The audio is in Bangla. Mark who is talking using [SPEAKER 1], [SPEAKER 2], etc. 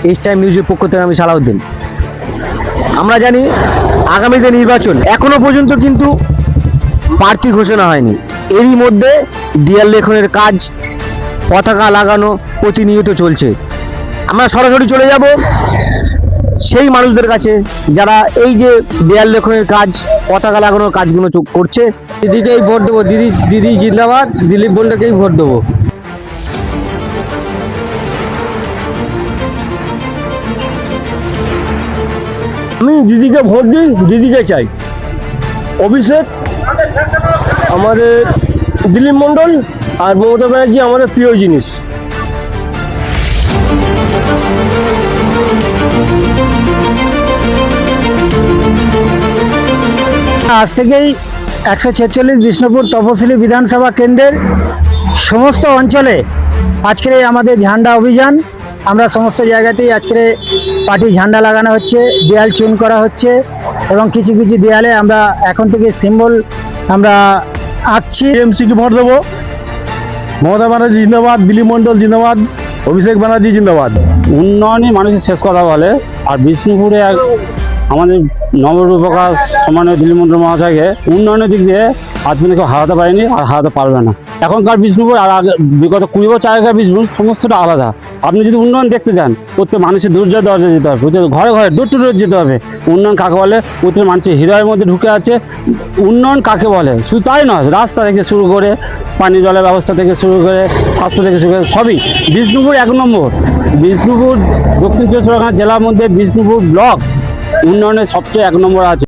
[SPEAKER 1] এইচ টাইম নিউজের পক্ষ থেকে আমি সালাউদ্দিন। আমরা জানি আগামীতে নির্বাচন, এখনো পর্যন্ত কিন্তু প্রার্থী ঘোষণা হয়নি। এরই মধ্যে দেয়াল লেখনের কাজ, পতাকা লাগানো প্রতিনিয়ত চলছে। আমরা সরাসরি চলে যাব সেই মানুষদের কাছে যারা এই যে দেয়াল লেখনের কাজ, পতাকা লাগানোর কাজগুলো করছে। দিদিকেই ভোট দেবো, দিদি দিদি জিন্দাবাদ, দিলীপ বোনটাকেই ভোট দেবো। আমি দিদিকে ভোট দিই, দিদিকে চাই। অভিষেক আমাদের, দিলীপ মণ্ডল আর মমতা ব্যানার্জি আমাদের প্রিয় জিনিস। আজ থেকেই 146 বিষ্ণুপুর তপশিলি বিধানসভা কেন্দ্রের সমস্ত অঞ্চলে আজকের আমাদের ঝান্ডা অভিযান। আমরা সমস্ত জায়গাতেই আজকে পার্টি ঝান্ডা লাগানো হচ্ছে, দেয়াল চুন করা হচ্ছে এবং কিছু কিছু দেয়ালে আমরা এখন থেকে সিম্বল আমরা আঁকছি।
[SPEAKER 2] টিএমসিকে ভোট দেবো। মমতা ব্যানার্জি জিন্দাবাদ, দিলীপ মণ্ডল জিন্দাবাদ, অভিষেক ব্যানার্জি জিন্দাবাদ।
[SPEAKER 3] উন্নয়নই মানুষের শেষ কথা বলে, আর বিষ্ণুপুরে আমাদের নবরূপকার সম্মানীয় দিলীপ মণ্ডল মহাশয়কে উন্নয়নের দিক দিয়ে আজ পর্যন্ত কেউ হারাতে পারেনি আর হারাতে পারবে না। এখনকার বিষ্ণুপুর আর বিগত 20 বছর আগেকার বিষ্ণুপুর সমস্তটা আলাদা। আপনি যদি উন্নয়ন দেখতে চান, প্রত্যেক মানুষের দরজা যেতে হবে, প্রত্যেক ঘরে ঘরে ডোর টু ডোর যেতে হবে। উন্নয়ন কাকে বলে প্রত্যেক মানুষের হৃদয়ের মধ্যে ঢুকে আছে। উন্নয়ন কাকে বলে শুধু তাই নয়, রাস্তা থেকে শুরু করে পানি জলের ব্যবস্থা থেকে শুরু করে স্বাস্থ্য থেকে শুরু করে সবই বিষ্ণুপুর 1 নম্বর। বিষ্ণুপুর দক্ষিণ চব্বিশ পরগনা জেলার মধ্যে বিষ্ণুপুর ব্লক উন্নয়নের সবচেয়ে 1 নম্বর আছে।